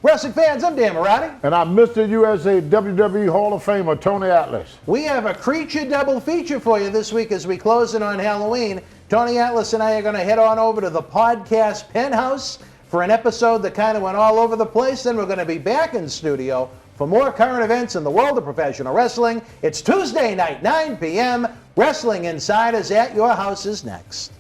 Wrestling fans, I'm Dan Marty. And I'm Mr. USA WWE Hall of Famer, Tony Atlas. We have a creature double feature for you this week as we close in on Halloween. Tony Atlas and I are going to head on over to the podcast penthouse for an episode that kind of went all over the place. Then we're going to be back in studio for more current events in the world of professional wrestling. It's Tuesday night, 9 p.m. Wrestling Insiders at your house is next.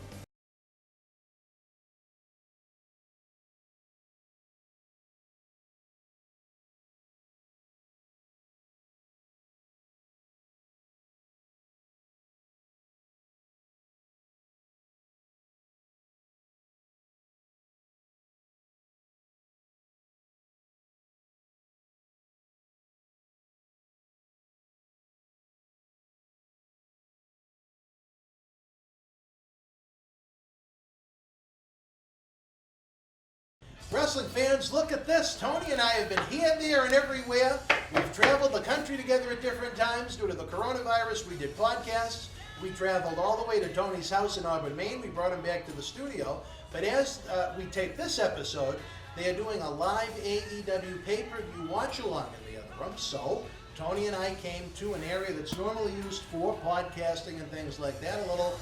Wrestling fans, look at this. Tony and I have been here, there, and everywhere. We've traveled the country together at different times. Due to the coronavirus, we did podcasts. We traveled all the way to Tony's house in Auburn, Maine. We brought him back to the studio. But as we tape this episode, they are doing a live AEW pay-per-view watch-along in the other room. So Tony and I came to an area that's normally used for podcasting and things like that, a little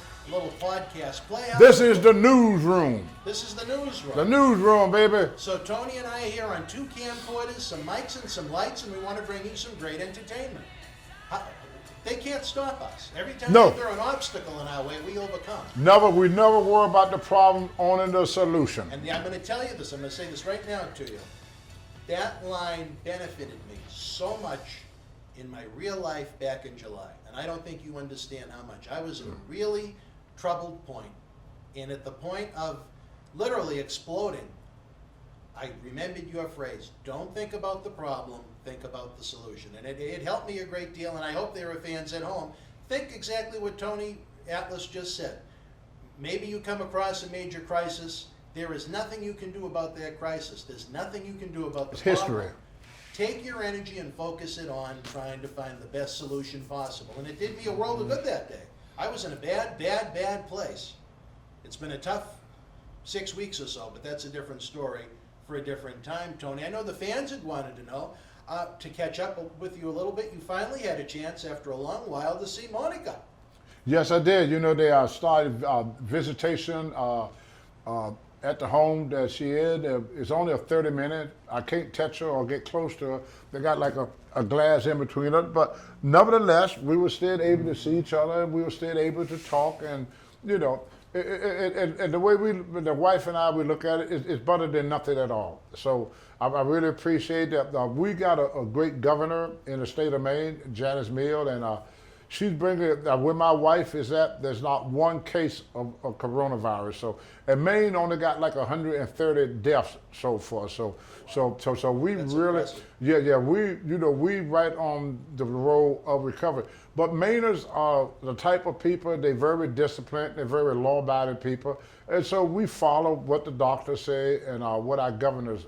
podcast playhouse. This is the newsroom. This is the newsroom. The newsroom, baby. So Tony and I are here on 2 camcorders, some mics and some lights, and we want to bring you some great entertainment. They can't stop us. Every time they throw an obstacle in our way, we overcome. We never worry about the problem, only the solution. And I'm going to tell you this, I'm going to say this right now to you. That line benefited me so much in my real life back in July. And I don't think you understand how much. I was in a really troubled point. And at the point of literally exploding, I remembered your phrase, don't think about the problem, think about the solution. And it helped me a great deal, and I hope there are fans at home. Think exactly what Tony Atlas just said. Maybe you come across a major crisis. There is nothing you can do about that crisis. There's nothing you can do about the problem. History. Take your energy and focus it on trying to find the best solution possible. And it did me a world of good that day. I was in a bad place. It's been a tough 6 weeks or so, but that's a different story for a different time, Tony. I know the fans had wanted to know, to catch up with you a little bit. You finally had a chance after a long while to see Monica. Yes, I did. You know, they started visitation at the home that she is. It's only a 30-minute. I can't touch her or get close to her. They got like a glass in between us. But nevertheless, we were still able to see each other, and we were still able to talk. And, you know, and the way the wife and I, we look at it, it's better than nothing at all. So I really appreciate that. We got a great governor in the state of Maine, Janice Mills, and she's bringing, where my wife is at, there's not one case of coronavirus. So, and Maine only got like 130 deaths so far. So we That's really, impressive. we right on the road of recovery. But Mainers are the type of people, they're very disciplined, they're very law-abiding people. And so we follow what the doctors say and what our governors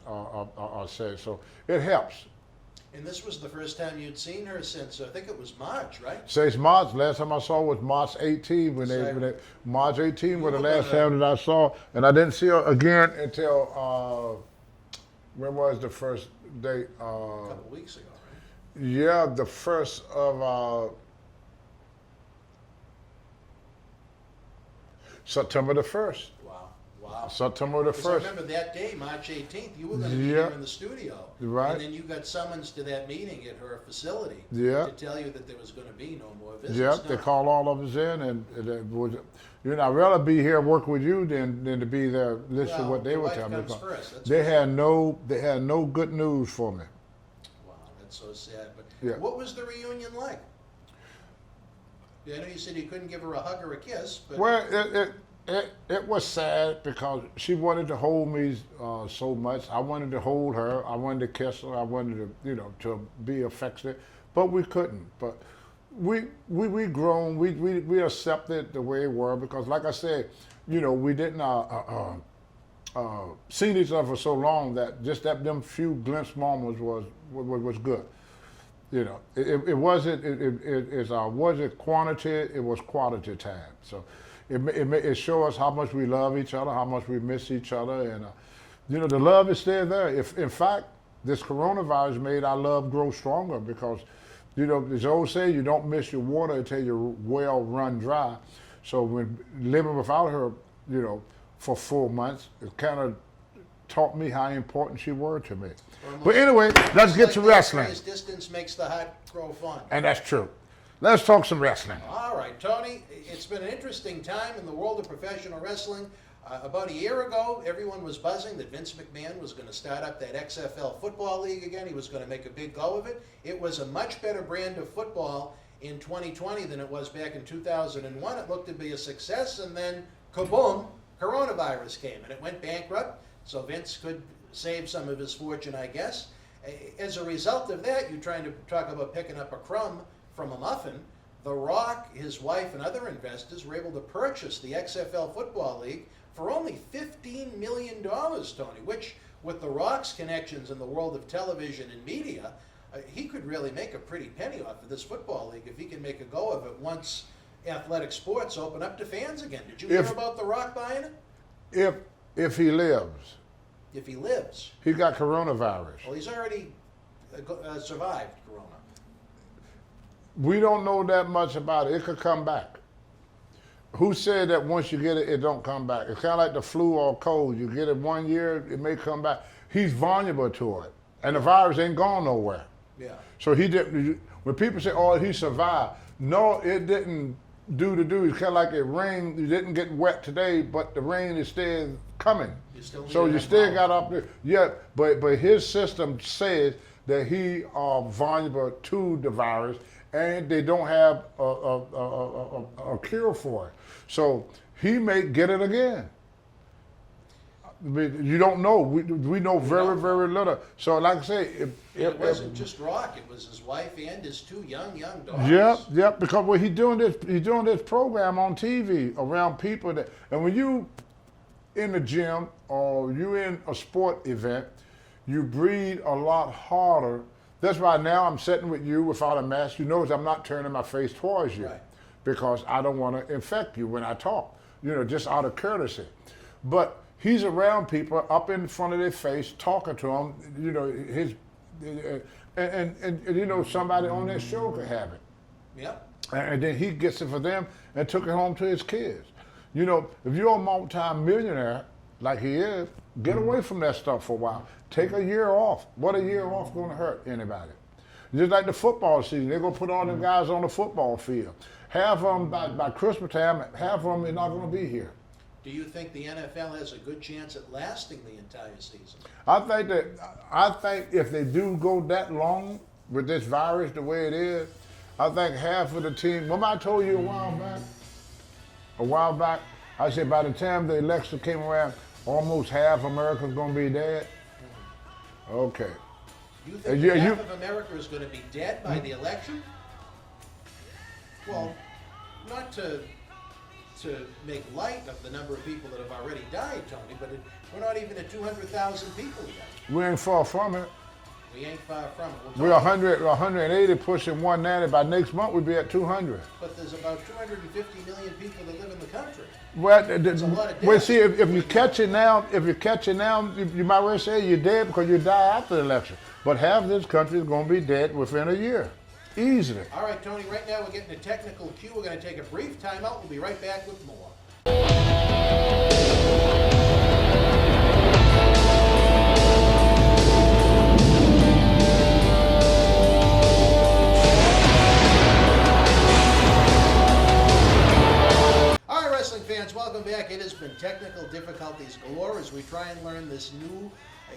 say. So it helps. And this was the first time you'd seen her since, I think it was March, right? Since March. Last time I saw was March 18. March 18 was the last time that I saw, and I didn't see her again until when was the first date? A couple weeks ago, right? Yeah, the first of September the 1st. Wow. September the 1st. I remember that day, March 18th, you were going to be here in the studio. Right. And then you got summons to that meeting at her facility to tell you that there was going to be no more visits. Yeah, they called all of us in, and it was, I'd rather be here working with you than to be there listening to what they were telling me. They had no good news for me. Wow, that's so sad. But what was the reunion like? I know you said you couldn't give her a hug or a kiss, but well, it was sad because she wanted to hold me so much. I wanted to hold her. I wanted to kiss her. I wanted to, to be affectionate, but we couldn't. But we grown. We accepted the way it were because, like I said, we didn't seen each other for so long that just them few glimpse moments was good. It wasn't quantity. It was quality time. So. It shows us how much we love each other, how much we miss each other, and the love is still there. In fact, this coronavirus made our love grow stronger because, you know, there's old saying, you don't miss your water until your well run dry. So when living without her, you know, for 4 months, it kind of taught me how important she were to me. But anyway, let's get to wrestling. Distance makes the heart grow fond. And that's true. Let's talk some wrestling. All right, Tony, it's been an interesting time in the world of professional wrestling. About a year ago, everyone was buzzing that Vince McMahon was going to start up that XFL football league again. He was going to make a big go of it. It was a much better brand of football in 2020 than it was back in 2001. It looked to be a success, and then kaboom, coronavirus came, and it went bankrupt, so Vince could save some of his fortune, I guess. As a result of that, you're trying to talk about picking up a crumb from a muffin. The Rock, his wife, and other investors were able to purchase the XFL Football League for only $15 million, Tony, which, with The Rock's connections in the world of television and media, he could really make a pretty penny off of this football league if he can make a go of it once athletic sports open up to fans again. Did you hear about The Rock buying it? If he lives. If he lives. He got coronavirus. Well, he's already survived corona. We don't know that much about it. It could come back. Who said that once you get it, it don't come back? It's kind of like the flu or cold. You get it 1 year, it may come back. He's vulnerable to it. And the virus ain't gone nowhere. Yeah. So he didn't, when people say, oh, he survived. No, it didn't do the do. It's kind of like it rained. You didn't get wet today, but the rain is still coming. So you still got up there. Yeah, but his system says that he vulnerable to the virus, and they don't have a cure for it. So he may get it again. I mean, you don't know. We know very, very little. So like I say, it wasn't just Rock. It was his wife and his two young daughters. Yep. Because when he's doing this program on TV around people that, and when you in the gym or you in a sport event, you breathe a lot harder. That's why now I'm sitting with you without a mask. You notice I'm not turning my face towards you, right, because I don't want to infect you when I talk, you know, just out of courtesy. But he's around people up in front of their face, talking to them, you know, and you know, somebody on that show could have it. Yep. And then he gets it for them and took it home to his kids. You know, if you're a multi-millionaire like he is, get away from that stuff for a while. Take a year off. What a year off going to hurt anybody? Just like the football season, they're going to put all them guys on the football field. Half of them, by Christmas time, half of them are not going to be here. Do you think the NFL has a good chance at lasting the entire season? I think if they do go that long with this virus the way it is, I think half of the team, remember I told you a while back, I said by the time the election came around, almost half America's going to be dead? Okay. You think half of America is going to be dead by the election? Well, not to make light of the number of people that have already died, Tony, but we're not even at 200,000 people yet. We ain't far from it. We ain't far from it. We're 180 pushing 190. By next month, we'll be at 200. But there's about 250 million people that live in the country. Well, that's a lot of deaths. Well, see, if you catch it now, you might well say you're dead because you die after the election. But half this country is going to be dead within a year. Easily. All right, Tony, right now we're getting a technical cue. We're going to take a brief timeout. We'll be right back with more. All right, wrestling fans, welcome back. It has been technical difficulties galore as we try and learn this new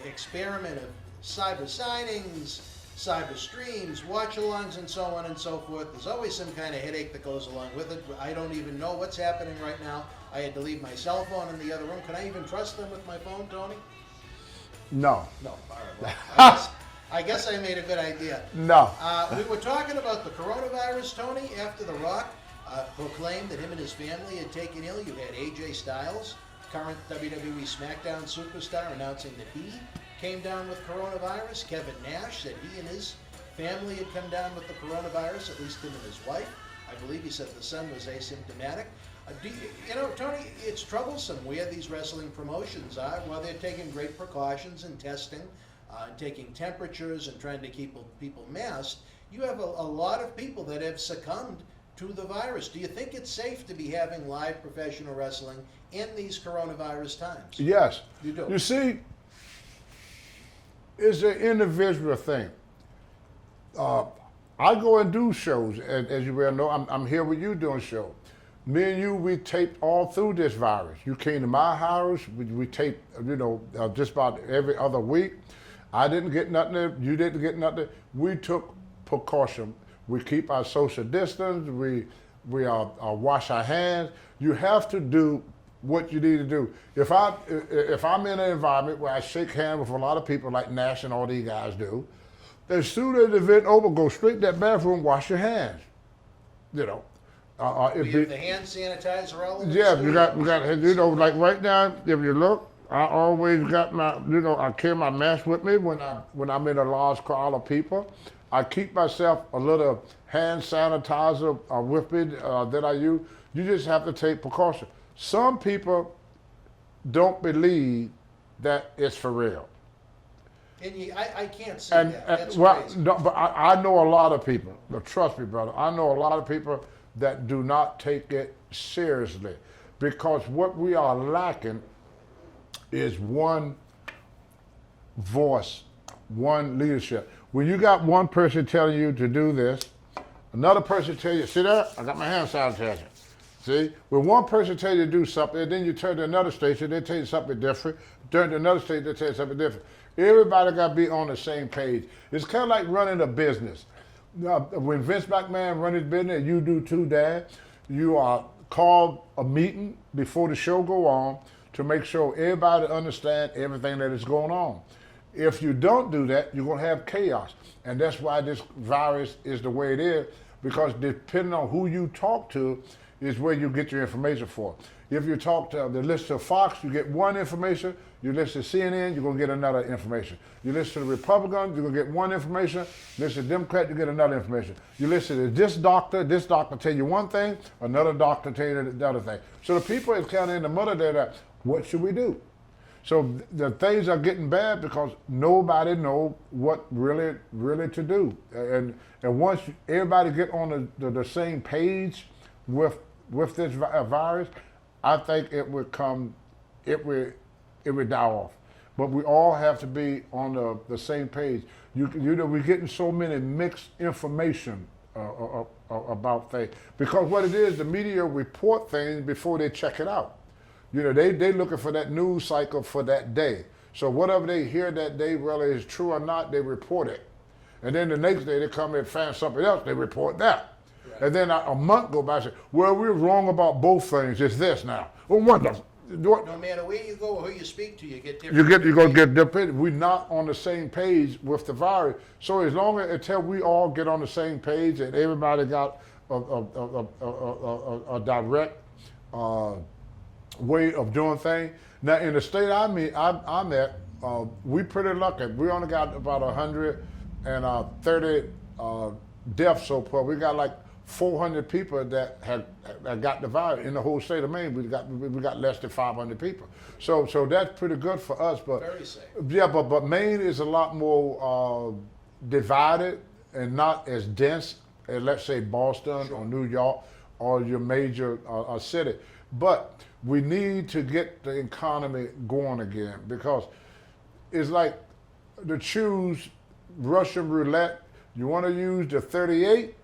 experiment of cyber signings, cyber streams, watch-alongs, and so on and so forth. There's always some kind of headache that goes along with it. I don't even know what's happening right now. I had to leave my cell phone in the other room. Can I even trust them with my phone, Tony? No. No. All right. Well, I guess I made a good idea. No. We were talking about the coronavirus, Tony, after The Rock proclaimed that him and his family had taken ill. You had AJ Styles, current WWE SmackDown superstar, announcing that he came down with coronavirus. Kevin Nash said he and his family had come down with the coronavirus, at least him and his wife. I believe he said the son was asymptomatic. You know, Tony, it's troublesome where these wrestling promotions are. While they're taking great precautions and testing, taking temperatures and trying to keep people masked, you have a lot of people that have succumbed to the virus. Do you think it's safe to be having live professional wrestling in these coronavirus times? Yes. You do. You see, it's an individual thing. I go and do shows, as you well know. I'm here with you doing shows. Me and you, we taped all through this virus. You came to my house, we taped, just about every other week. I didn't get nothing, you didn't get nothing. We took precaution. We keep our social distance, we wash our hands. You have to do what you need to do. If I'm in an environment where I shake hands with a lot of people like Nash and all these guys do, as soon as the event over, go straight to that bathroom, wash your hands. We have the hand sanitizer all over. Yeah, we got, like right now, if you look, I always got my, I carry my mask with me when I'm in a large crowd of people. I keep myself a little hand sanitizer with me that I use. You just have to take precaution. Some people don't believe that it's for real. And I can't see that. That's crazy. No, but I know a lot of people, but trust me, brother, I know a lot of people that do not take it seriously, because what we are lacking is one voice, one leadership. When you got one person telling you to do this, another person tell you, see there, I got my hand sanitizer. See, when one person tell you to do something, and then you turn to another station, they tell you something different. Turn to another station, they tell you something different. Everybody got to be on the same page. It's kind of like running a business. When Vince McMahon run his business, you do too, Dad, you call a meeting before the show go on to make sure everybody understand everything that is going on. If you don't do that, you're going to have chaos. And that's why this virus is the way it is, because depending on who you talk to is where you get your information for. If you talk to listen to Fox, you get one information. You listen to CNN, you're going to get another information. You listen to the Republican, you're going to get one information. Listen to Democrat, you get another information. You listen to this doctor tell you one thing, another doctor tell you the other thing. So the people is kind of in the middle there that, what should we do? So the things are getting bad because nobody knows what really to do. And once everybody get on the same page with this virus, I think it would die off. But we all have to be on the same page. We're getting so many mixed information about things. Because what it is, the media report things before they check it out. They looking for that news cycle for that day. So whatever they hear that day, whether it's true or not, they report it. And then the next day they come and find something else, they report that. Right. And then a month go by and say, well, we're wrong about both things. It's this now. Well, what the? No matter where you go or who you speak to, you get different. You're going to get different. We're not on the same page with the virus. So until we all get on the same page and everybody got a direct way of doing things. Now in the state I'm at, we pretty lucky. We only got about 130 deaths so far. We got like 400 people that have got the virus in the whole state of Maine. We got less than 500 people. So that's pretty good for us. But very safe. Yeah, but Maine is a lot more divided and not as dense as, let's say, Boston or New York or your major city. But we need to get the economy going again, because it's like to choose Russian roulette. You want to use the 38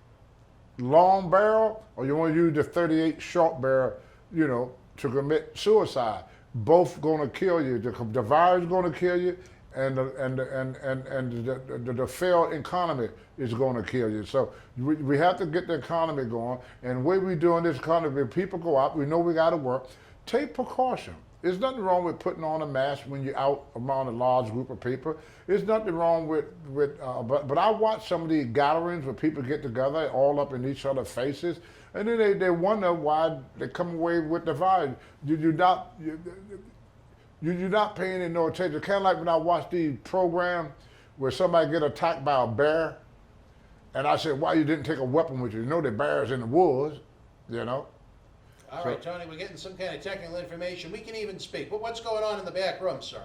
long barrel, or you want to use the 38 short barrel, to commit suicide. Both going to kill you. The virus is going to kill you, and the failed economy is going to kill you. So we have to get the economy going. And the way we doing this economy, if people go out, we know we got to work. Take precaution. There's nothing wrong with putting on a mask when you're out around a large group of people. There's nothing wrong but I watch some of these gatherings where people get together all up in each other's faces, and then they wonder why they come away with the virus. You're not paying any no attention. Kind of like when I watch these programs where somebody get attacked by a bear, and I said, why you didn't take a weapon with you? The bear's in the woods, All right, Tony, we're getting some kind of technical information. We can even speak. But what's going on in the back room, sir?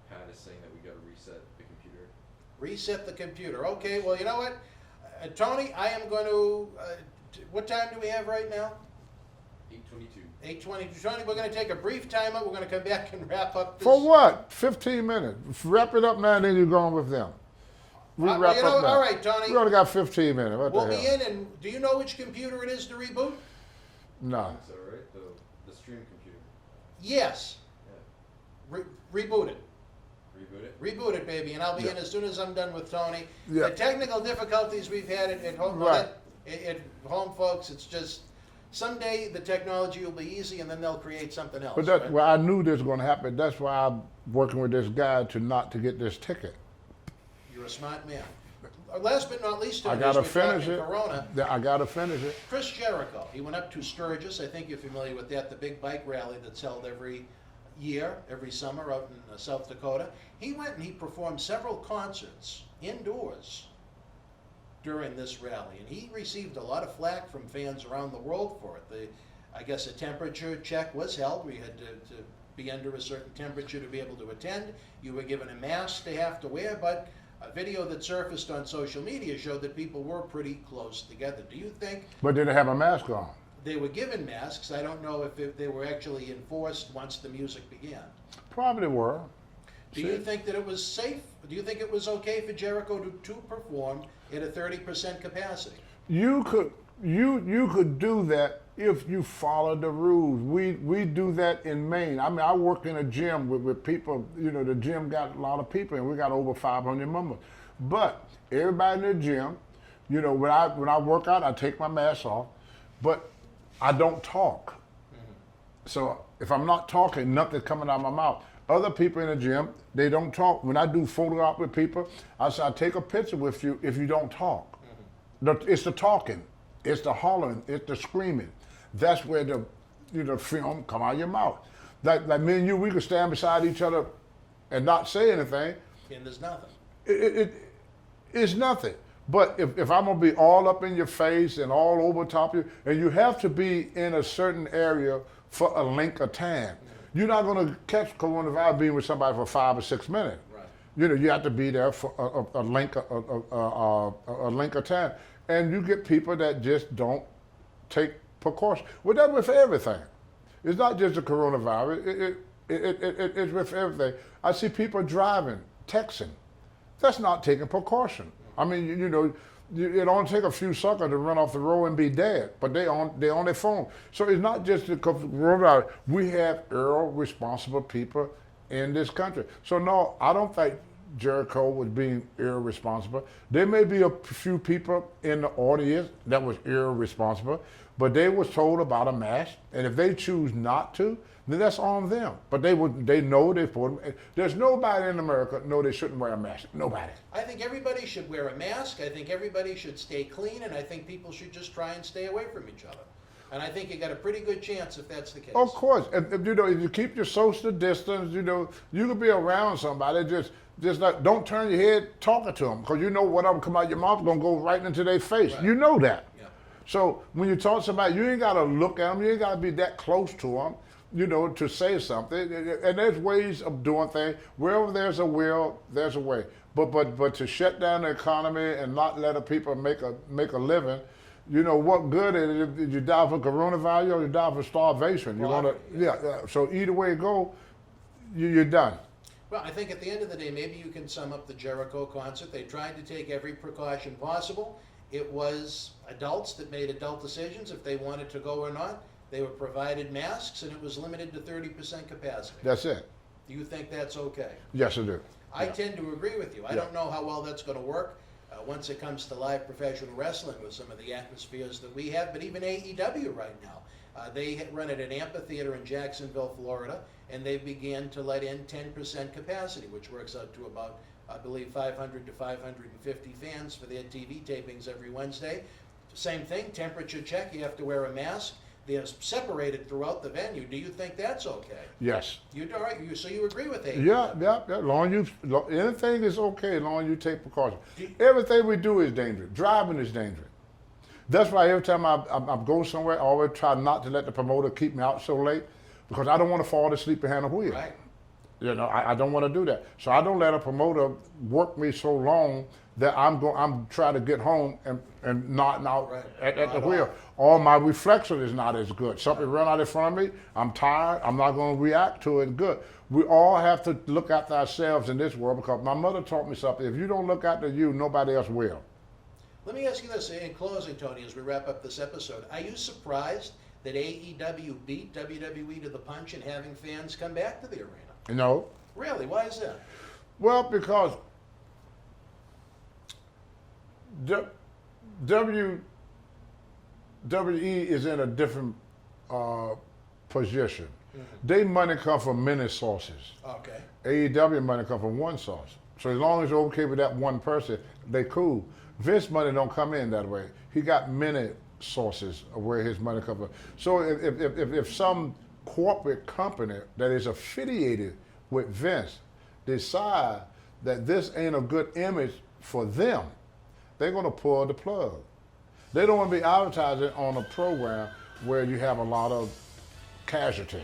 Pat is saying that we got to reset Reset the computer. Okay, well, you know what? Tony, I am going to, what time do we have right now? 8:22. 8:22. Tony, we're going to take a brief time out. We're going to come back and wrap up this. For what? 15 minutes. Wrap it up now, and then you're going with them. We wrap up now. All right, Tony. We only got 15 minutes. What We'll the be hell? in, and do you know which computer it is to reboot? No. So, right? The stream computer. Yes. Yeah. Reboot it. Reboot it. Reboot it, baby, and I'll be in as soon as I'm done with Tony. Yeah. The technical difficulties we've had at home, Right. at home, folks, it's just someday the technology will be easy, and then they'll create something else. But that's right? well, I knew this was going to happen. That's why I'm working with this guy to get this ticket. You're a smart man. Last but not least, I Tony, gotta as we're finish talking it. Corona, I got to finish it. Chris Jericho, he went up to Sturgis. I think you're familiar with that, the big bike rally that's held every year, every summer out in South Dakota. He went and he performed several concerts indoors during this rally, and he received a lot of flack from fans around the world for it. I guess a temperature check was held. We had to be under a certain temperature to be able to attend. You were given a mask to have to wear, but a video that surfaced on social media showed that people were pretty close together. Do you think But did they have a mask on? they were given masks? I don't know if they were actually enforced once the music began. Probably were. Do you think that it was safe? Do you think it was okay for Jericho to perform at a 30% capacity? You could do that if you followed the rules. We do that in Maine. I mean, I work in a gym with people. You know, the gym got a lot of people, and we got over 500 members. But everybody in the gym, you know, when I work out, I take my mask off, but I don't talk. So if I'm not talking, nothing's coming out of my mouth. Other people in the gym, they don't talk. When I do photo op with people, I say, I take a picture with you if you don't talk. It's the talking, it's the hollering, it's the screaming. That's where the film come out of your mouth. Like me and you, we could stand beside each other and not say anything. And there's nothing. It's nothing. But if I'm gonna be all up in your face and all over top of you, and you have to be in a certain area for a length of time. You're not gonna catch coronavirus being with somebody for 5 or 6 minutes. Right. You know, you have to be there for a length of time. And you get people that just don't take precautions. Well, that's with everything. It's not just the coronavirus. It's with everything. I see people driving, texting. That's not taking precaution. I mean, you know, it only take a few seconds to run off the road and be dead, but they on their phone. So it's not just the coronavirus. We have irresponsible people in this country. So no, I don't think Jericho was being irresponsible. There may be a few people in the audience that was irresponsible, but they was told about a mask, and if they choose not to, then that's on them. But they know they put them. There's nobody in America know they shouldn't wear a mask. Nobody. I think everybody should wear a mask. I think everybody should stay clean, and I think people should just try and stay away from each other. And I think you got a pretty good chance if that's the case. Of course, if you keep your social distance, you know, you could be around somebody. Just like, don't turn your head talking to them, because you know whatever come out your mouth is gonna go right into their face. Right. You know that. Yeah. So when you talk to somebody, you ain't gotta look at them. You ain't gotta be that close to them, you know, to say something. And there's ways of doing things. Wherever there's a will, there's a way. But to shut down the economy and not let the people make a living, you know, what good is it if you die for coronavirus or you die for starvation? You wanna, yeah. So either way it go, you're done. Well, I think at the end of the day, maybe you can sum up the Jericho concert. They tried to take every precaution possible. It was adults that made adult decisions if they wanted to go or not. They were provided masks, and it was limited to 30% capacity. That's it. Do you think that's okay? Yes, I do. I tend to agree with you. I don't know how well that's going to work once it comes to live professional wrestling with some of the atmospheres that we have, but even AEW right now. They run at an amphitheater in Jacksonville, Florida, and they began to let in 10% capacity, which works out to about, I believe, 500 to 550 fans for their TV tapings every Wednesday. Same thing, temperature check, you have to wear a mask. They're separated throughout the venue. Do you think that's okay? Yes. You all right? So you agree with AEW? Yeah. Anything is okay as long as you take precautions. Everything we do is dangerous. Driving is dangerous. That's why every time I go somewhere, I always try not to let the promoter keep me out so late, because I don't want to fall asleep behind the wheel. Right. You know, I don't want to do that. So I don't let a promoter work me so long that I'm trying to get home and not Right. at the Not wheel. Or my reflection is not as good. Something run out in front of me, I'm tired, I'm not going to react to it good. We all have to look after ourselves in this world, because my mother taught me something. If you don't look after you, nobody else will. Let me ask you this in closing, Tony, as we wrap up this episode. Are you surprised that AEW beat WWE to the punch and having fans come back to the arena? No. Really? Why is that? Well, because WWE is in a different position. They money come from many sources. Okay. AEW money come from one source. So as long as you're okay with that one person, they cool. Vince money don't come in that way. He got many sources of where his money comes from. So if some corporate company that is affiliated with Vince decide that this ain't a good image for them, they're going to pull the plug. They don't want to be advertising on a program where you have a lot of casualties.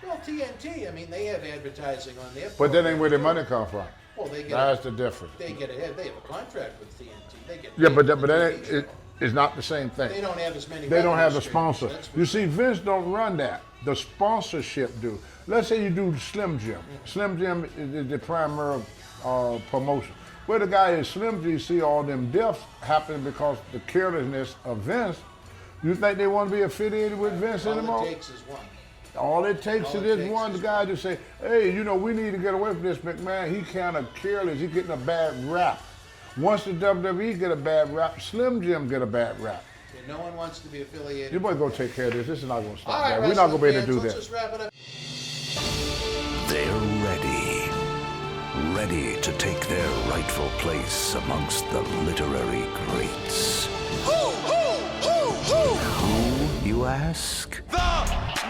Well, TNT, I mean, they have advertising on their But that ain't where their too. money come from. Well, they get That's the difference. they get ahead. They have a contract with TNT. They get Yeah, paid but for that, the but that TV ain't, show. it's not the same thing. They don't have as many. They don't have the revenue sponsor. streams, that's for You sure. see, Vince don't run that. The sponsorship do. Let's say you do Slim Jim. Slim Jim is the primary promotion. Where the guy is Slim Jim, you see all them deaths happening because the carelessness of Vince. You think they want to be affiliated with Vince anymore? All it takes is one. All it takes All is it this takes one is guy to say, hey, you know, we need to get away from this McMahon. He kind of careless. He's getting a bad rap. Once the WWE get a bad rap, Slim Jim get a bad rap. And no one wants to be affiliated. You boys go take care of this. This is not going to stop All right, that. We're not going to be able to do wrestling that. fans, let's just wrap it up. They're ready to take their rightful place amongst the literary greats. Who, you ask? The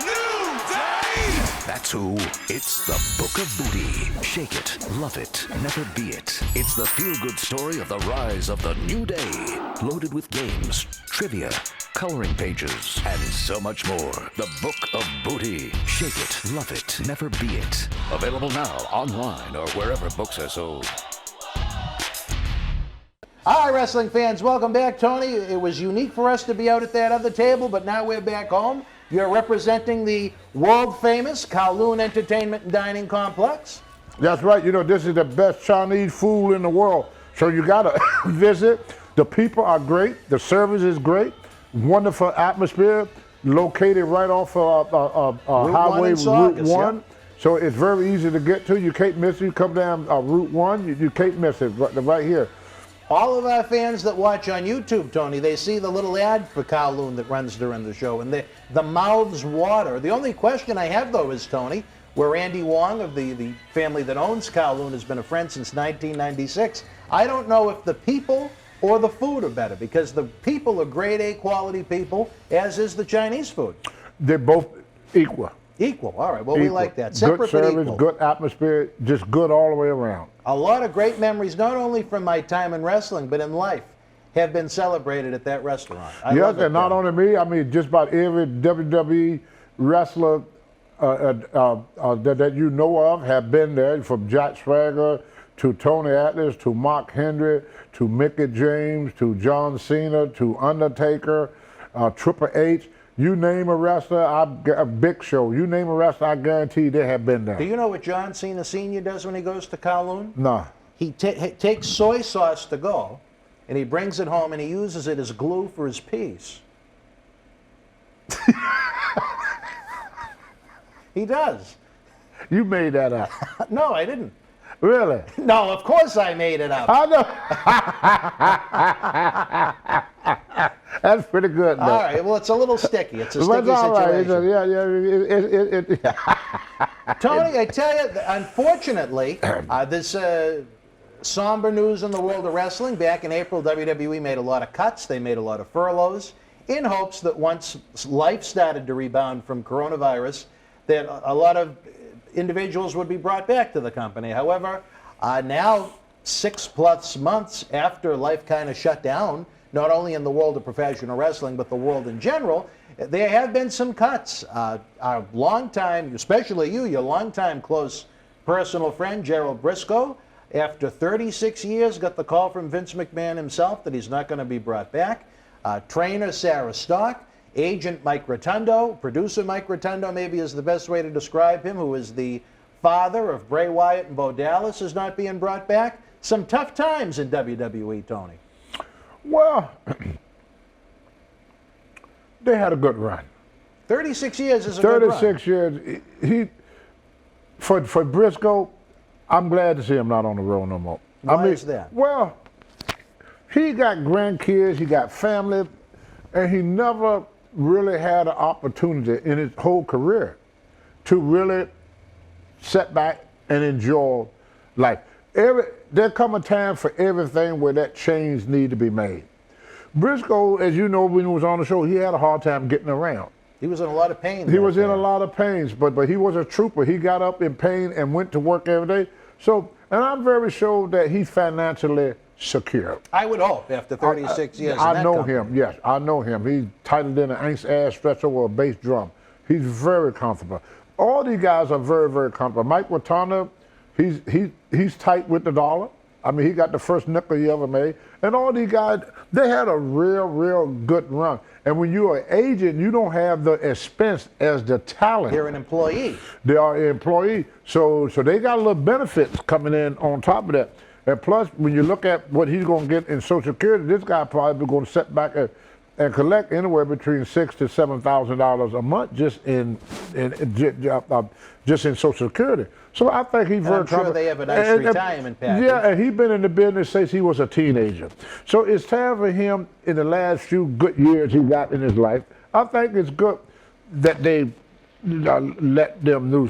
New Day! That's who. It's the Book of Booty. Shake it, love it, never be it. It's the feel-good story of the rise of the New Day. Loaded with games, trivia, coloring pages, and so much more. The Book of Booty. Shake it, love it, never be it. Available now online or wherever books are sold. All right, wrestling fans, welcome back. Tony, it was unique for us to be out at that other table, but now we're back home. You're representing the world-famous Kowloon Entertainment and Dining Complex. That's right. You know, this is the best Chinese food in the world. So you got to visit. The people are great. The service is great. Wonderful atmosphere. Located right off Highway in Route Sturgis, 1. yeah. So it's very easy to get to. You can't miss it. You come down Route 1, you can't miss it right here. All of our fans that watch on YouTube, Tony, they see the little ad for Kowloon that runs during the show, and the mouths water. The only question I have, though, is, Tony, where Andy Wong of the family that owns Kowloon has been a friend since 1996, I don't know if the people or the food are better, because the people are grade A quality people, as is the Chinese food. They're both equal. Equal, all right, well, we Equal. like that. Good Separate but service, equal. good atmosphere, just good all the way around. A lot of great memories, not only from my time in wrestling, but in life, have been celebrated at that restaurant. I Yes, love it and not there. only me, I mean, just about every WWE wrestler that you know of have been there, from Jack Swagger to Tony Atlas to Mark Henry to Mickey James to John Cena to Undertaker, Triple H. You name a wrestler, a Big Show. You name a wrestler, I guarantee they have been there. Do you know what John Cena Sr. does when he goes to Kowloon? Nah. He takes soy sauce to go, and he brings it home, and he uses it as glue for his peas. He does. You made that up. No, I didn't. Really? No, of course I made it up. I know. That's pretty good, though. All right, well, it's a little sticky. It's a But sticky it's all right. situation. Yeah. Tony, I tell you, unfortunately, this somber news in the world of wrestling. Back in April, WWE made a lot of cuts. They made a lot of furloughs in hopes that once life started to rebound from coronavirus, that a lot of individuals would be brought back to the company. However, now 6+ months after life kind of shut down, not only in the world of professional wrestling, but the world in general, there have been some cuts. Our longtime, especially you, your longtime close personal friend, Gerald Brisco, after 36 years, got the call from Vince McMahon himself that he's not going to be brought back. Trainer Sarah Stock, agent Mike Rotundo, producer Mike Rotundo maybe is the best way to describe him, who is the father of Bray Wyatt and Bo Dallas, is not being brought back. Some tough times in WWE, Tony. Well, they had a good run. 36 years is a good run. 36 years. For Brisco, I'm glad to see him not on the road no more. Why is that? Well, he got grandkids, he got family, and he never really had an opportunity in his whole career to really sit back and enjoy life. There come a time for everything where that change need to be made. Brisco, as you know, when he was on the show, he had a hard time getting around. He was in a lot of pain. He was in a lot of pains, but he was a trooper. He got up in pain and went to work every day. So, and I'm very sure that he's financially secure. I would hope after 36 years. I know him, yes, I know him. He's tighter than an ass stretcher or a bass drum. He's very comfortable. All these guys are very, very comfortable. Mike Rotundo, he's tight with the dollar. I mean, he got the first nickel he ever made. And all these guys, they had a real good run. And when you're an agent, you don't have the expense as the talent. They're an employee. They are an employee. So they got a little benefits coming in on top of that. And plus, when you look at what he's going to get in Social Security, this guy probably going to sit back and collect anywhere between $6,000 to $7,000 a month just in Social Security. So I think he's very. I'm sure they have a nice retirement package. Yeah, and he's been in the business since he was a teenager. So it's time for him in the last few good years he got in his life. I think it's good that they let them lose.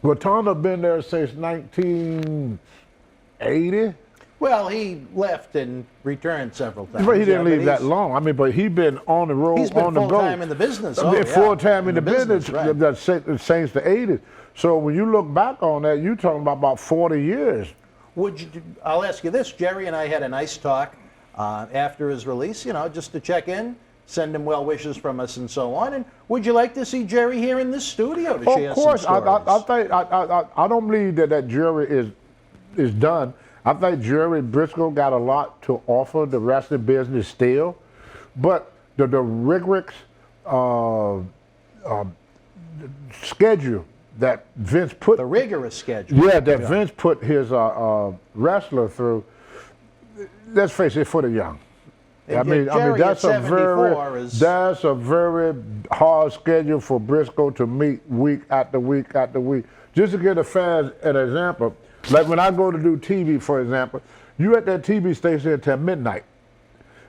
Rotundo been there since 1980. Well, he left and returned several times. But he didn't leave that long. I mean, but he's been on the road, he's been on the go. full-time in the business. Full-time in the business, right. Since the 80s. So when you look back on that, you're talking about 40 years. I'll ask you this. Jerry and I had a nice talk after his release, just to check in, send him well wishes from us and so on. And would you like to see Jerry here in this studio to share some stories? Of course. I don't believe that Jerry is done. I think Jerry Brisco got a lot to offer the wrestling business still, but the rigorous schedule that Vince put. The rigorous schedule. Yeah, that Vince put his wrestler through. Let's face it, for the young. I mean that's a very hard schedule for Brisco to meet week after week after week. Just to give the fans an example. Like when I go to do TV, for example, you at that TV station until midnight.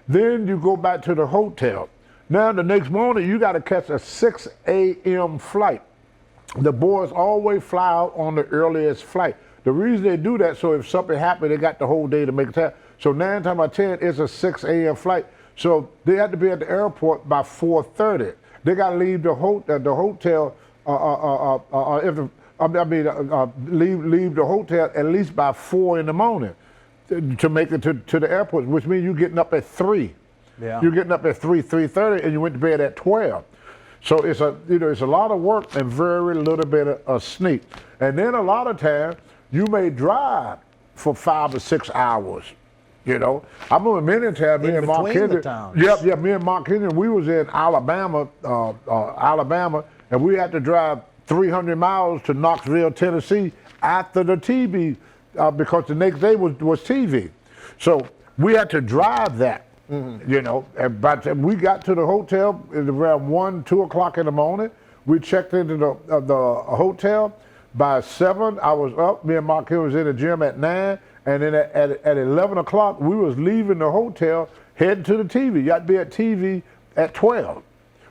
Then you go back to the hotel. Now the next morning you got to catch a 6 a.m. flight. The boys always fly out on the earliest flight. The reason they do that, so if something happened, they got the whole day to make it happen. So 9 times out of 10, it's a 6 a.m. flight. So they have to be at the airport by 4:30. They got to leave the hotel. Leave the hotel at least by 4 in the morning to make it to the airport, which means you're getting up at 3. Yeah. You're getting up at 3:30, and you went to bed at 12. So it's a lot of work and very little bit of sleep. And then a lot of times you may drive for 5 or 6 hours. I remember many times me and Mark Henry. Me and Mark Henry, we was in Alabama, and we had to drive 300 miles to Knoxville, Tennessee after the TV, because the next day was TV. So we had to drive that, and by the time we got to the hotel at around 1, 2 o'clock in the morning. We checked into the hotel. By 7, I was up. Me and Mark Hill was in the gym at 9, and then at 11 o'clock, we was leaving the hotel, heading to the TV. You had to be at TV at 12.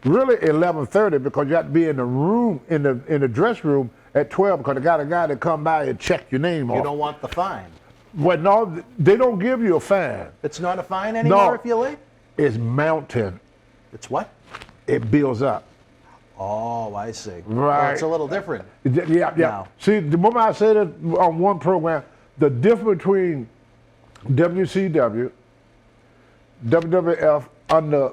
Really 11:30, because you have to be in the room, in the dress room at 12, because they got a guy to come by and check your name off. You don't want the fine. Well, no, they don't give you a fine. It's not a fine anymore if you're late? It's mounting. It's what? It builds up. Oh, I see. Right. Well, it's a little different. Yeah. Now. See, the moment I said it on one program, the difference between WCW, WWF under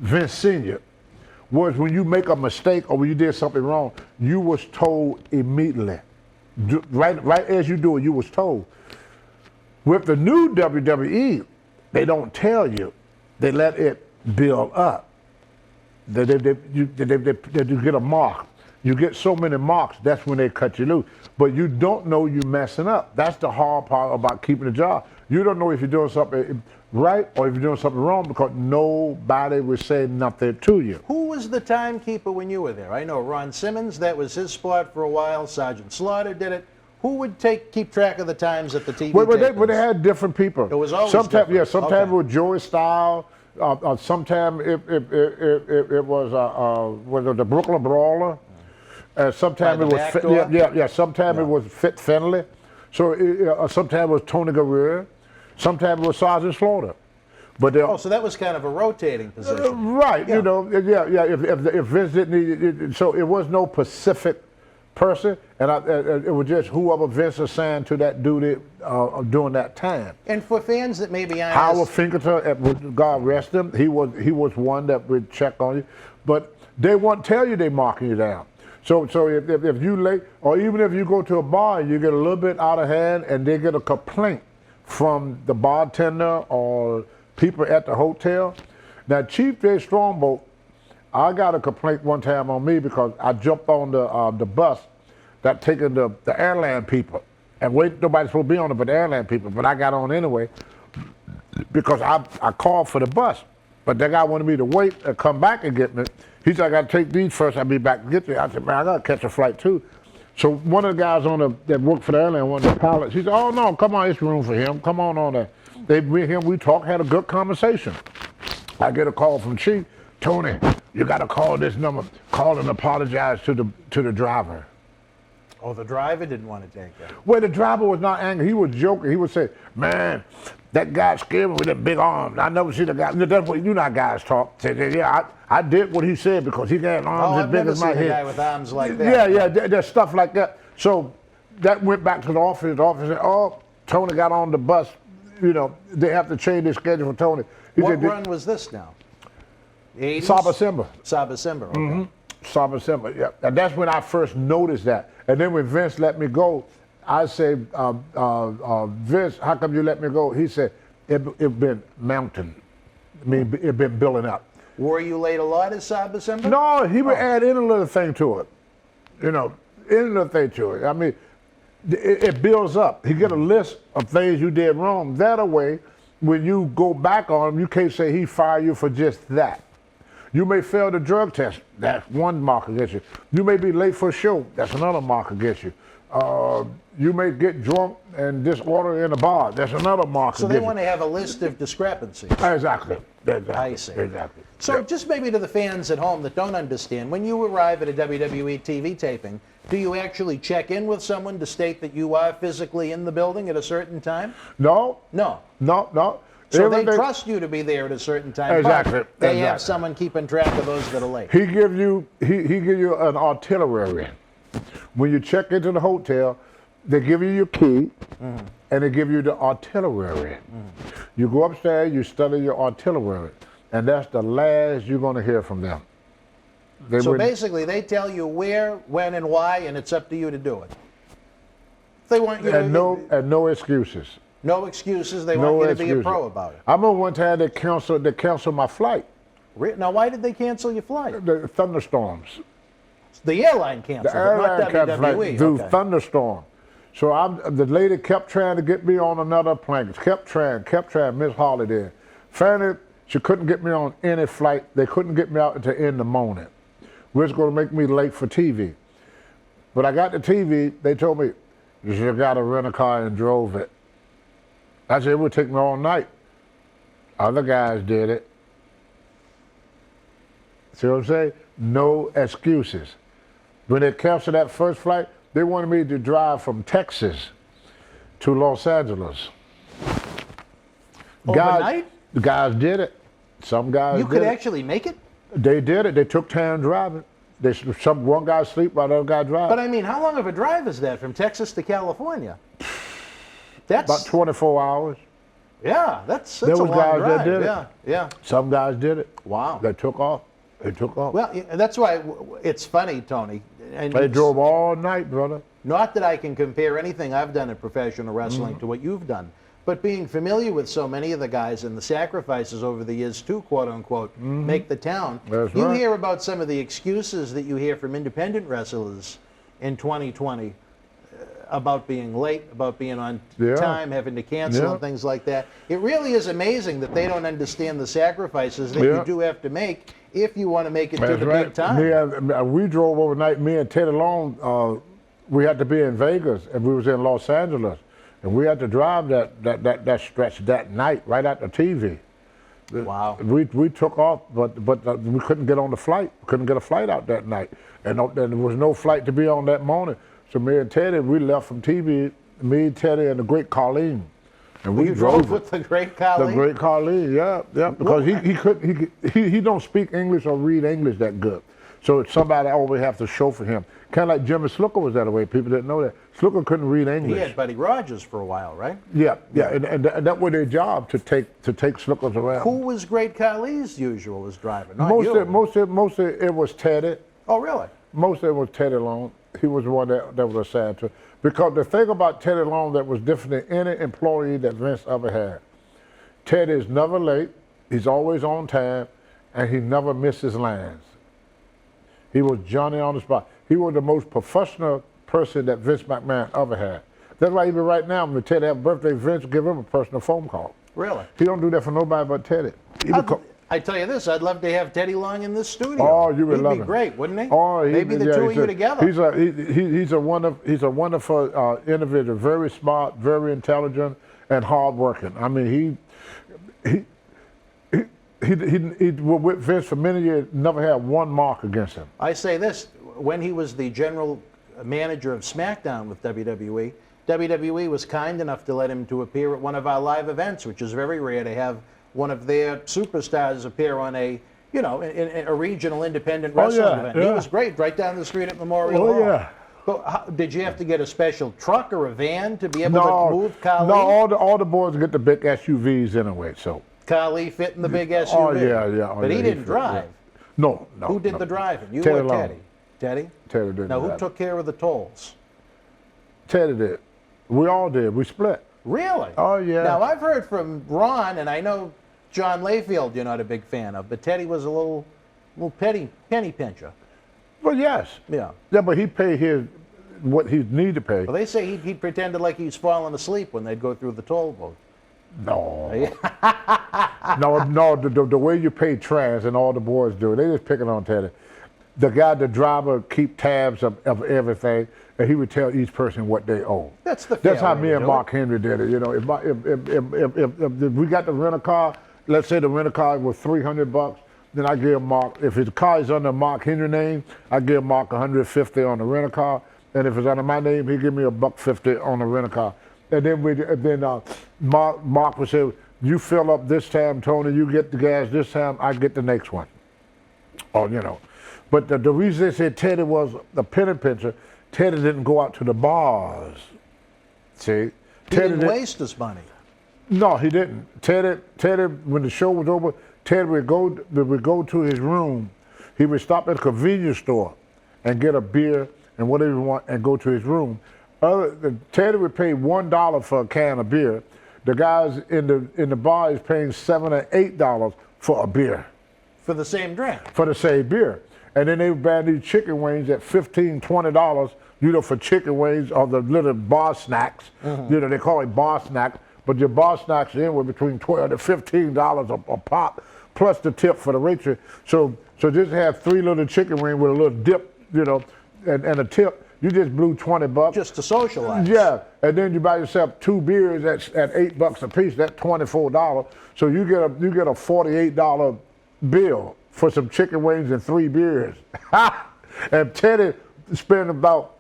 Vince Sr. was when you make a mistake or when you did something wrong, you was told immediately. Right as you do it, you was told. With the new WWE, they don't tell you. They let it build up. You get a mark. You get so many marks, that's when they cut you loose. But you don't know you're messing up. That's the hard part about keeping the job. You don't know if you're doing something right or if you're doing something wrong because nobody will say nothing to you. Who was the timekeeper when you were there? I know Ron Simmons, that was his spot for a while. Sergeant Slaughter did it. Who would keep track of the times at the TV But they had different people. It was always sometimes, different. yeah. Sometimes Okay. it was Joey Style. Sometimes it was the Brooklyn Brawler. Sometimes By it the was back door? Sometimes it was Fit Finley. So sometimes it was Tony Guerrero. Sometimes it was Sergeant Slaughter. But they Oh, so that was kind of a rotating position. right, Yeah. you know, yeah. If Vince didn't need it, so it was no specific person, and it was just whoever Vince assigned to that duty during that time. And for fans that maybe aren't Howard Finkelter, God rest him, he was one that would check on you, but they won't tell you they marking you down. So if you late, or even if you go to a bar and you get a little bit out of hand, and they get a complaint from the bartender or people at the hotel. Now, Chief J. Strongbow, I got a complaint one time on me because I jumped on the bus that taking the airline people, and nobody's supposed to be on it but the airline people, but I got on anyway because I called for the bus, but that guy wanted me to wait and come back and get me. He said, I got to take these first, I'll be back to get you. I said, man, I got to catch a flight too. So one of the guys that worked for the airline, one of the pilots, he said, oh no, come on, it's room for him. Come on there. We talked, had a good conversation. I get a call from Chief, Tony, you got to call this number, call and apologize to the driver. Oh, the driver didn't want to take it. Well, the driver was not angry. He was joking. He would say, man, that guy scared me with them big arms. I never seen a guy. That's what you know how guys talk. Say, yeah, I did what he said because he got arms as big as my head. A guy with arms like that. Yeah, there's stuff like that. So that went back to the office. The office said, oh, Tony got on the bus. You know, they have to change their schedule for Tony. What run was this now? 80s? Saba-Simba. Saba-Simba, okay. Mm-hmm. Saba-Simba, yeah. And that's when I first noticed that. And then when Vince let me go, I said, Vince, how come you let me go? He said, it been mounting. I mean, it been building up. Were you late a lot at Saba-Simba? No, he would add in a little thing to it. You know, in a little thing to it. I mean, it builds up. He get a list of things you did wrong. That way, when you go back on him, you can't say he fired you for just that. You may fail the drug test. That's one mark against you. You may be late for a show. That's another mark against you. You may get drunk and disorder in a bar. That's another mark against you. So they want to have a list of discrepancies. Exactly. I see. Exactly. So Yeah. just maybe to the fans at home that don't understand, when you arrive at a WWE TV taping, do you actually check in with someone to state that you are physically in the building at a certain time? No. No. No. So they Everything- trust you to be there at a certain time. but Exactly, They have exactly. someone keeping track of those that are late. He give you an artillery. When you check into the hotel, they give you your key, and they give you the artillery. You go upstairs, you study your artillery, and that's the last you're going to hear from them. They So wouldn't- basically, they tell you where, when, and why, and it's up to you to do it. They want you and to no excuses. no excuses. They No want you to excuses. be a pro about it. I remember one time they canceled my flight. Now, why did they cancel your flight? The thunderstorms. The airline canceled The it, airline not kept WWE. flight through Okay. thunderstorm. So the lady kept trying to get me on another plane. Kept trying. Miss Holly did. Finally, she couldn't get me on any flight. They couldn't get me out until in the morning. Which was going to make me late for TV. But I got the TV. They told me, you should have got a rental car and drove it. I said, it would take me all night. Other guys did it. See what I'm saying? No excuses. When they canceled that first flight, they wanted me to drive from Texas to Los Angeles. Overnight? The guys did it. Some guys You did could it. actually make it? They did it. They took time driving. One guy sleep while the other guy drive. But I mean, how long of a drive is that from Texas to California? That's About 24 hours. yeah, that's There a was long guys that drive. did it. Yeah. Some guys did it. Wow. They took off. They took off. Well, that's why it's funny, Tony. And They drove all night, brother. not that I can compare anything I've done in professional wrestling to what you've done, but being familiar with so many of the guys and the sacrifices over the years to, quote unquote, make the town. That's you right. hear about some of the excuses that you hear from independent wrestlers in 2020 about being late, about being on time, having to cancel and things like that. It really is amazing that they don't understand the sacrifices that you do have to make if you want to make it to the big time. We drove overnight, me and Teddy Long, we had to be in Vegas, and we was in Los Angeles. And we had to drive that stretch that night, right at the TV. Wow. We took off, but we couldn't get on the flight. We couldn't get a flight out that night. And there was no flight to be on that morning. So me and Teddy, we left from TV, me, Teddy, and the great Colleen. And we drove with the great Colleen? The great Colleen, yeah. Because he don't speak English or read English that good. So it's somebody always have to show for him. Kind of like Jimmy Slicker was that way. People didn't know that. Slicker couldn't read English. He had Buddy Rogers for a while, right? Yeah. And that was their job to take Slickers around. Who was Great Khali's usual as driver? Not Most of it was Teddy. Oh, really? Most of it was Teddy Long. He was the one that was assigned to. Because the thing about Teddy Long that was different than any employee that Vince ever had, Teddy is never late, he's always on time, and he never misses lines. He was Johnny on the spot. He was the most professional person that Vince McMahon ever had. That's why even right now, when Teddy have a birthday, Vince will give him a personal phone call. Really? He don't do that for nobody but Teddy. I tell you this, I'd love to have Teddy Long in this studio. Oh, you would love him. He'd be great, wouldn't he? Oh, maybe the two of you together. He's a wonderful individual, very smart, very intelligent, and hardworking. I mean, he with Vince for many years never had one mark against him. I say this, when he was the general manager of SmackDown with WWE, WWE was kind enough to let him to appear at one of our live events, which is very rare to have one of their superstars appear on a, in a regional independent wrestling event. He was great, right down the street at Memorial Hall. Yeah. But did you have to get a special truck or a van to be able to move Khali? No, all the boys get the big SUVs anyway, so. Khali fit in the big SUV? Oh, yeah. But he didn't drive. Yeah. No. Who did the driving? You Teddy or Long. Teddy? Teddy? Teddy did. Now, who took care of the tolls? Teddy did. We all did. We split. Really? Oh, yeah. Now, I've heard from Ron, and I know John Layfield you're not a big fan of, but Teddy was a little penny pincher. Well, yes. Yeah. Yeah, but he paid what he needed to pay. Well, they say he pretended like he's falling asleep when they'd go through the toll booth. No. No, the way you pay trans and all the boys do it, they just picking on Teddy. The driver keep tabs of everything, and he would tell each person what they owe. That's how me and Mark Henry did it. If we got to rent a car, let's say the rent a car was $300, then I give Mark, if his car is under Mark Henry name, I give Mark $150 on the rent a car, and if it's under my name, he give me $150 on the rent a car. And then Mark would say, you fill up this time, Tony, you get the gas this time, I get the next one. Oh, But the reason they said Teddy was a penny pincher, Teddy didn't go out to the bars. See? He didn't waste his money. No, he didn't. Teddy, when the show was over, Teddy would go to his room. He would stop at a convenience store and get a beer and whatever he want and go to his room. Teddy would pay $1 for a can of beer. The guys in the bar is paying $7 or $8 for a beer. For the same drink? For the same beer. And then they would buy these chicken wings at $15, $20, for chicken wings or the little bar snacks. Mm-hmm. They call it bar snacks, but your bar snacks are anywhere between $12 to $15 a pop, plus the tip for the waitress. So just have 3 little chicken wings with a little dip, and a tip. You just blew $20. Just to socialize. Yeah, and then you buy yourself 2 beers at $8 a piece. That's $24. So you get a $48 bill for some chicken wings and 3 beers. And Teddy spent about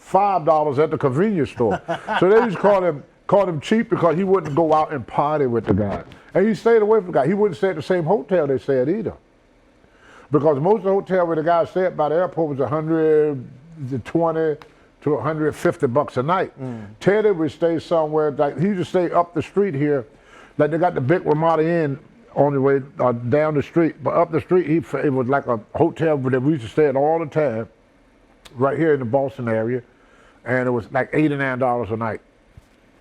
$5 at the convenience store. So they just called him cheap because he wouldn't go out and party with the guy. And he stayed away from the guy. He wouldn't stay at the same hotel they stayed either. Because most of the hotel where the guy stayed by the airport was $120 to $150 a night. Teddy would stay somewhere, like he used to stay up the street here, like they got the Big Ramada Inn on the way down the street. But up the street, it was like a hotel that we used to stay at all the time, right here in the Boston area, and it was like $89 a night.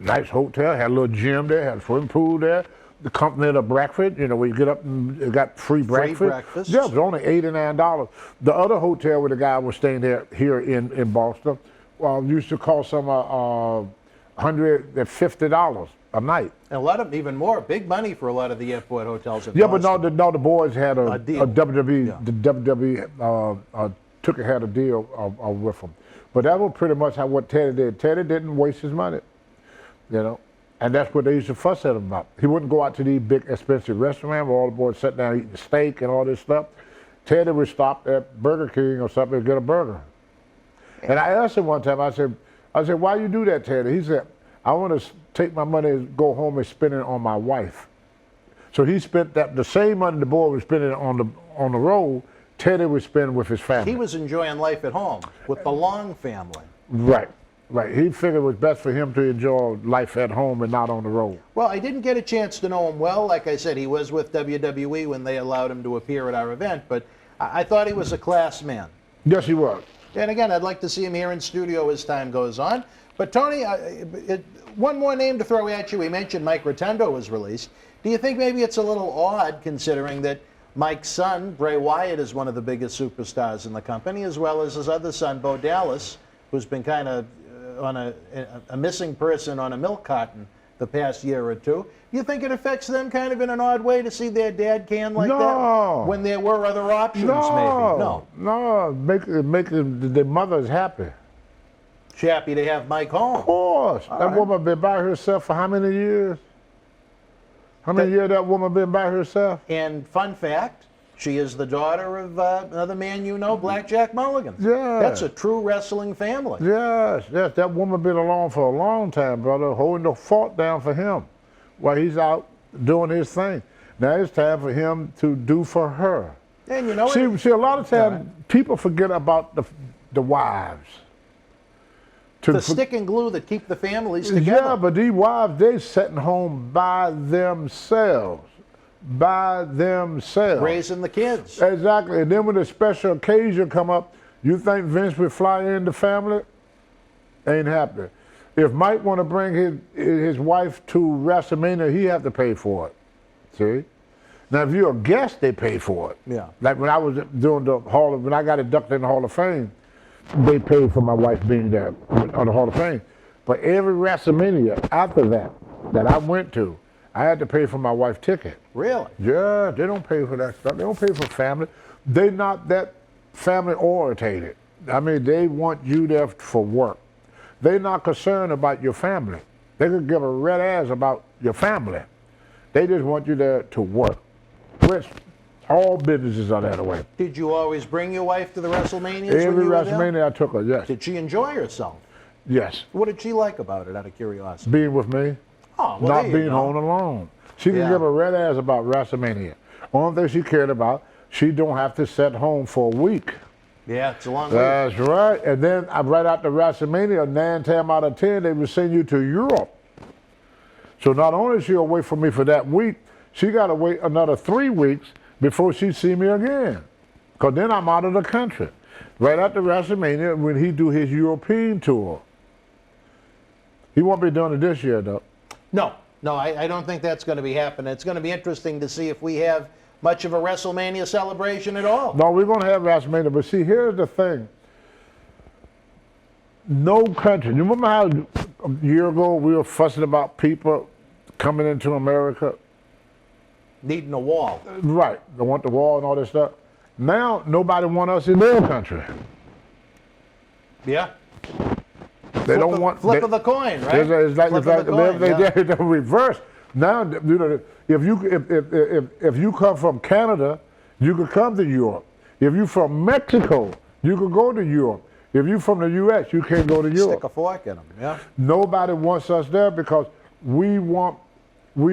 Nice hotel, had a little gym there, had a swimming pool there. The company of breakfast, you know, where you get up and you got free breakfast. Free breakfast. Yeah, it was only $89. The other hotel where the guy was staying there here in Boston, used to cost some $150 a night. And a lot of even more, big money for a lot of the airport hotels in Yeah, Boston. but no, the boys had A deal. a WWE. Yeah. The WWE had a deal with them. But that was pretty much what Teddy did. Teddy didn't waste his money, you know. And that's what they used to fuss at him about. He wouldn't go out to these big, expensive restaurants where all the boys sat down eating steak and all this stuff. Teddy would stop at Burger King or something and get a burger. And I asked him one time, I said, why you do that, Teddy? He said, I want to take my money and go home and spend it on my wife. So he spent the same money the boy was spending on the road, Teddy would spend with his family. He was enjoying life at home with the Long family. Right. He figured it was best for him to enjoy life at home and not on the road. Well, I didn't get a chance to know him well. Like I said, he was with WWE when they allowed him to appear at our event, but I thought he was a class man. Yes, he was. And again, I'd like to see him here in studio as time goes on. But Tony, one more name to throw at you. We mentioned Mike Rotundo was released. Do you think maybe it's a little odd considering that Mike's son, Bray Wyatt, is one of the biggest superstars in the company, as well as his other son, Bo Dallas, who's been kind of on a missing person on a milk carton the past year or two. Do you think it affects them kind of in an odd way to see their dad can like that? When there were other options, maybe? No, make the mothers happy. She's happy to have Mike home. Of course. All That right. woman been by herself for how many years? How many years that woman been by herself? And fun fact, she is the daughter of another man you know, Blackjack Mulligan. Yeah. That's a true wrestling family. Yes, that woman been along for a long time, brother, holding the fort down for him while he's out doing his thing. Now it's time for him to do for her. And you know See, a lot of times people forget about the wives. the stick and glue that keep the families together. Yeah, but these wives, they sitting home by themselves. Raising the kids. Exactly. And then when the special occasion come up, you think Vince would fly in the family? Ain't happening. If Mike want to bring his wife to WrestleMania, he have to pay for it. See? Now, if you're a guest, they pay for it. Yeah. Like when I was doing when I got inducted in the Hall of Fame, they paid for my wife being there on the Hall of Fame. But every WrestleMania after that I went to, I had to pay for my wife's ticket. Really? Yeah, they don't pay for that stuff. They don't pay for family. They not that family orientated. I mean, they want you there for work. They're not concerned about your family. They could give a red ass about your family. They just want you there to work. Which all businesses are that way. Did you always bring your wife to the WrestleManias? Every when you were there? WrestleMania I took her, yes. Did she enjoy herself? Yes. What did she like about it, out of curiosity? Being with me. Oh, well, Not there you being go. home alone. She can Yeah. give a red ass about WrestleMania. Only thing she cared about, she don't have to sit home for a week. Yeah, it's a long way. That's right. And then right after WrestleMania, 9 times out of 10, they would send you to Europe. So not only is she away from me for that week, she got to wait another 3 weeks before she see me again. Because then I'm out of the country. Right after WrestleMania, when he do his European tour. He won't be doing it this year, though. No, I don't think that's going to be happening. It's going to be interesting to see if we have much of a WrestleMania celebration at all. No, we're going to have WrestleMania, but see, here's the thing. No country. You remember how a year ago we were fussing about people coming into America? Needing a wall. Right. They want the wall and all this stuff. Now, nobody want us in their country. Yeah. They don't want... Flip of the coin, right? It's like Flip of the coin, they reverse. Now, you know, if you come from Canada, you could come to Europe. If you from Mexico, you could go to Europe. If you from the U.S., you can't go to Europe. Stick a fork in them, yeah. Nobody wants us there because we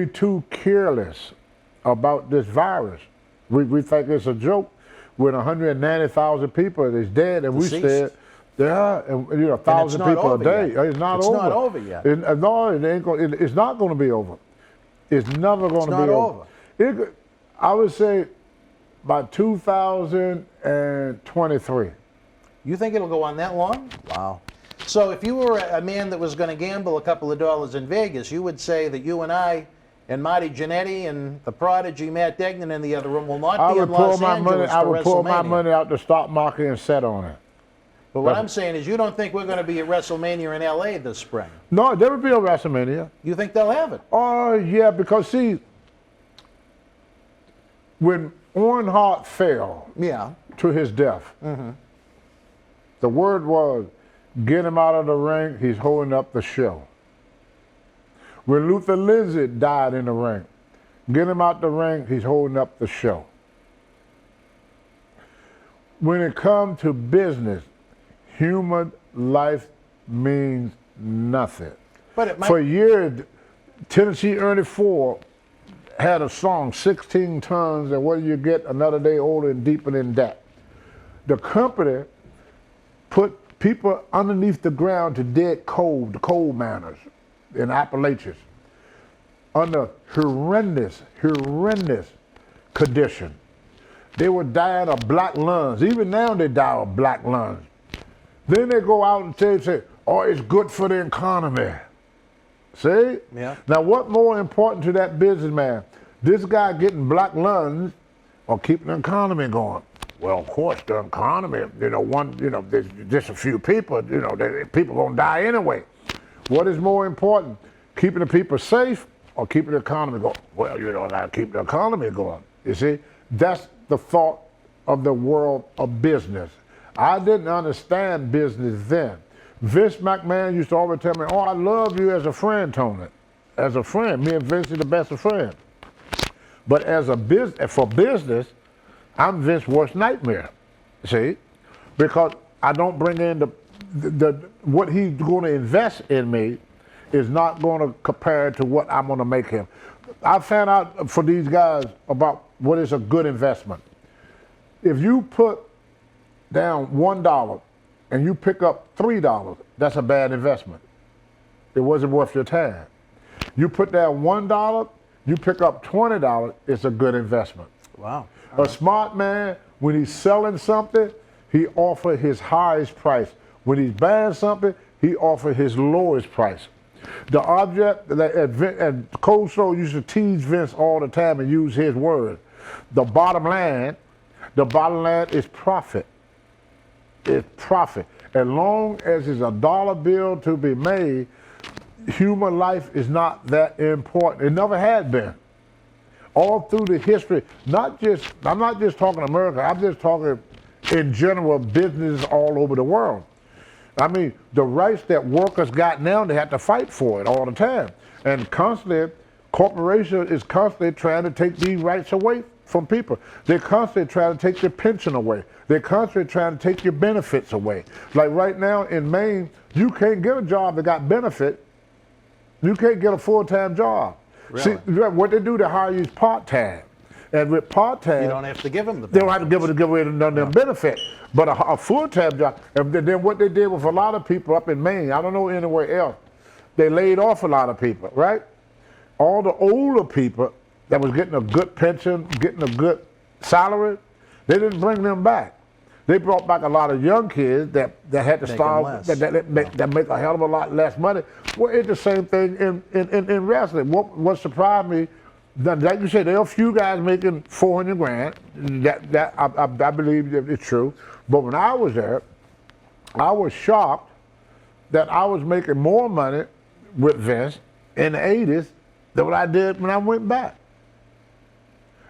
too careless about this virus. We think it's a joke when 190,000 people is dead and Deceased. we said, yeah, and you know, 1,000 people a day. Yet. It's not it's over. It's not over yet. No, it ain't it's not going to be over. It's never going to be over. I would say by 2023. You think it'll go on that long? Wow. So if you were a man that was going to gamble a couple of dollars in Vegas, you would say that you and I and Marty Jannetty and the prodigy Matt Degnan in the other room will not be in Los Angeles I for would pull my WrestleMania. money out the stock market and set on it. But what I'm saying is you don't think we're going to be at WrestleMania in LA this spring. No, there will be a WrestleMania. You think they'll have it? Oh, yeah, because see, when Orndorff fell Yeah. to his death, the word was, get him out of the ring, he's holding up the show. When Luther Lindsay died in the ring, get him out the ring, he's holding up the show. When it comes to business, human life means nothing. But it might. For years, Tennessee Ernie Ford had a song, 16 tons, and what do you get? Another day older and deeper in debt. The company put people underneath the ground to dead coal, the coal miners in Appalachians, under horrendous condition. They were dying of black lungs. Even now they die of black lungs. Then they go out and say, oh, it's good for the economy. See? Yeah. Now, what more important to that businessman? This guy getting black lungs or keeping the economy going? Well, of course, the economy, there's just a few people, people gonna die anyway. What is more important, keeping the people safe or keeping the economy going? Well, I keep the economy going. You see, that's the thought of the world of business. I didn't understand business then. Vince McMahon used to always tell me, oh, I love you as a friend, Tony. As a friend, me and Vince are the best of friends. But for business, I'm Vince's worst nightmare, see? Because I don't bring in what he's going to invest in me is not going to compare to what I'm going to make him. I found out for these guys about what is a good investment. If you put down $1 and you pick up $3, that's a bad investment. It wasn't worth your time. You put down $1, you pick up $20, it's a good investment. Wow. A smart man, when he's selling something, he offers his highest price. When he's buying something, he offers his lowest price. The object, and Cold Soul used to tease Vince all the time and use his word. The bottom line is profit. It's profit. As long as it's a dollar bill to be made, human life is not that important. It never had been. All through the history, I'm not just talking America, I'm just talking in general business all over the world. I mean, the rights that workers got now, they have to fight for it all the time. And corporation is constantly trying to take these rights away from people. They're constantly trying to take your pension away. They're constantly trying to take your benefits away. Like right now in Maine, you can't get a job that got benefit. You can't get a full-time job. Really? See, what they do, they hire you part-time. And with part-time, You don't have to give them the they don't have to give away none of them benefit. But a full-time job, and then what they did with a lot of people up in Maine, I don't know anywhere else, they laid off a lot of people, right? All the older people that was getting a good pension, getting a good salary, they didn't bring them back. They brought back a lot of young kids that had to start, that make a hell of a lot less money. Well, it's the same thing in wrestling. What surprised me, like you said, there are a few guys making $400 grand. I believe it's true. But when I was there, I was shocked that I was making more money with Vince in the 80s than what I did when I went back.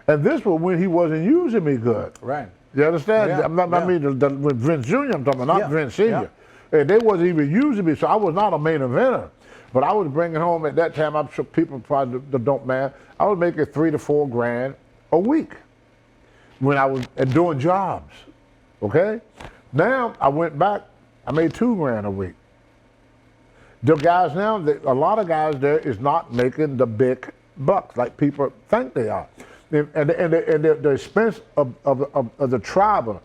And this was when he wasn't using me good. Right. You understand? Yeah, I mean, with Vince Jr., I'm talking about, not Vince Sr. Yeah. And they wasn't even using me, so I was not a main eventer. But I was bringing home, at that time, I'm sure people probably don't mind, I was making $3 to $4 grand a week when I was doing jobs, okay? Now, I went back, I made $2 grand a week. The guys now, a lot of guys there is not making the big bucks like people think they are. And the expense of the travel,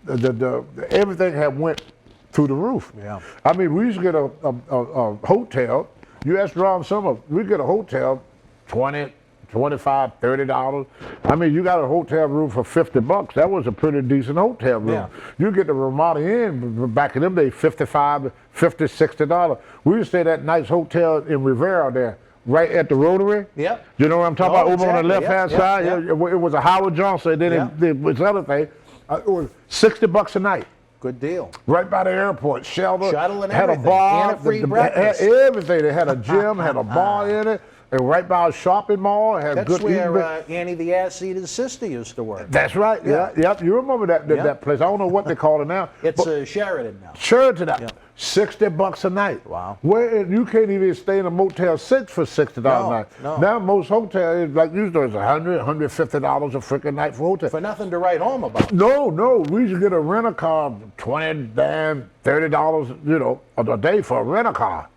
everything had went through the roof. Yeah. I mean, we used to get a hotel. You ask Ron Summer, we get a hotel, $20, $25, $30. I mean, you got a hotel room for $50. That was a pretty decent hotel room. Yeah. You get the Ramada Inn back in them days, $55, $50, $60. We used to stay at that nice hotel in Rivera there, right at the Rotary. Yep. You know what I'm talking Oh, about? Over on the exactly. left-hand Yep, side. yep. It was a Howard Johnson. Then Yep. it was other thing. It was $60 a night. Good deal. Right by the airport, shelter. Shuttle and had everything. a bar, And a free had breakfast. everything. They had a gym, had a bar in it, and right by a shopping mall, had That's good where eating. Annie the Ass-Eater's sister used to work. That's right. Yeah. Yep. You remember that Yeah. that place? I don't know what they call it now. It's but Sheridan now. Sheraton, Yeah. $60 a night. Wow. Where you can't even stay in a Motel 6 for $60 a night. No. Now most hotels, like usually, it's $100, $150 a freaking night for hotel. For nothing to write home about. No, we used to get a rent a car, $20, $30, a day for a rent a car.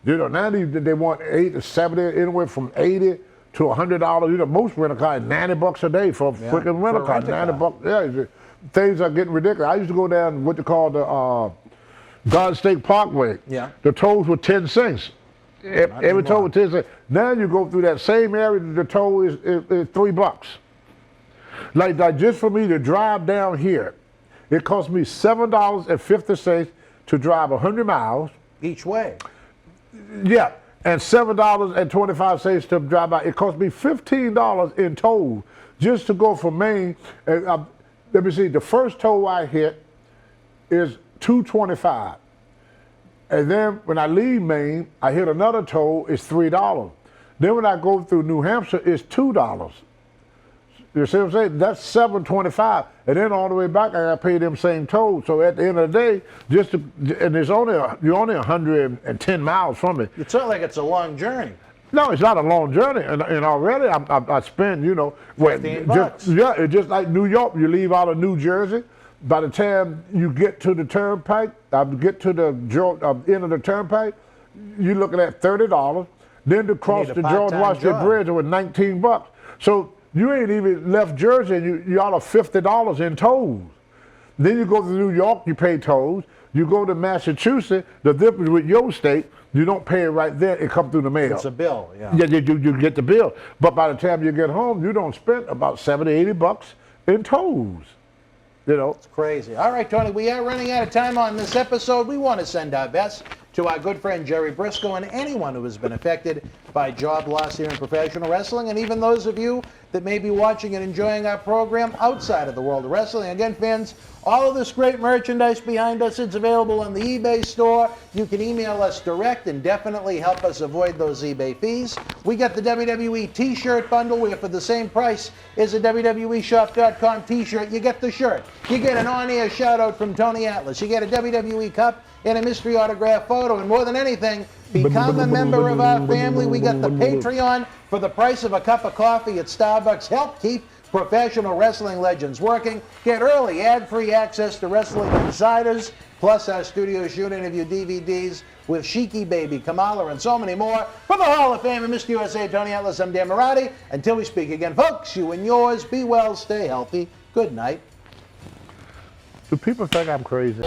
Now they want 80 to 70, anywhere from 80 to $100. Most rent a car is $90 a day for a freaking rent a car. $90. Yeah, things are getting ridiculous. I used to go down what they call the Garden State Parkway. Yeah. The tolls were 10 cents. Every toll was 10 cents. Now you go through that same area, the toll is $3. Like just for me to drive down here, it cost me $7.50 to drive 100 miles. Each way. Yeah, and $7.25 to drive by. It cost me $15 in toll just to go from Maine. And, let me see, the first toll I hit is $2.25. And then when I leave Maine, I hit another toll, it's $3. Then when I go through New Hampshire, it's $2. You see what I'm saying? That's $7.25, and then all the way back, I got to pay them same tolls. So at the end of the day, and you're only 110 miles from it. It's not like it's a long journey. No, it's not a long journey, and already I spend, $15. It's just like New York. You leave out of New Jersey, by the time you get to the turnpike, get to the end of the turnpike, you're looking at $30. Then to cross need a the George part-time Washington job. Bridge, it was $19. So you ain't even left Jersey, and you out of $50 in tolls. Then you go to New York, you pay tolls. You go to Massachusetts, the difference with your state, you don't pay it right there, it comes through the mail. It's a bill, yeah. Yeah, you get the bill. But by the time you get home, you don't spend about $70, $80 in tolls. It's crazy. All right, Tony, we are running out of time on this episode. We want to send our best to our good friend Jerry Brisco and anyone who has been affected by job loss here in professional wrestling, and even those of you that may be watching and enjoying our program outside of the world of wrestling. Again, fans, all of this great merchandise behind us, it's available on the eBay store. You can email us direct and definitely help us avoid those eBay fees. We got the WWE t-shirt bundle where for the same price as a WWEshop.com t-shirt, you get the shirt. You get an on-air shout-out from Tony Atlas. You get a WWE cup and a mystery autograph photo. And more than anything, become a member of our family. We got the Patreon for the price of a cup of coffee at Starbucks. Help keep professional wrestling legends working. Get early ad-free access to Wrestling Insiders, plus our studio shoot interview DVDs with Sheiky Baby, Kamala, and so many more. For the Hall of Fame and Mr. USA, Tony Atlas, I'm Dan Marty. Until we speak again, folks, you and yours, be well, stay healthy. Good night. Do people think I'm crazy?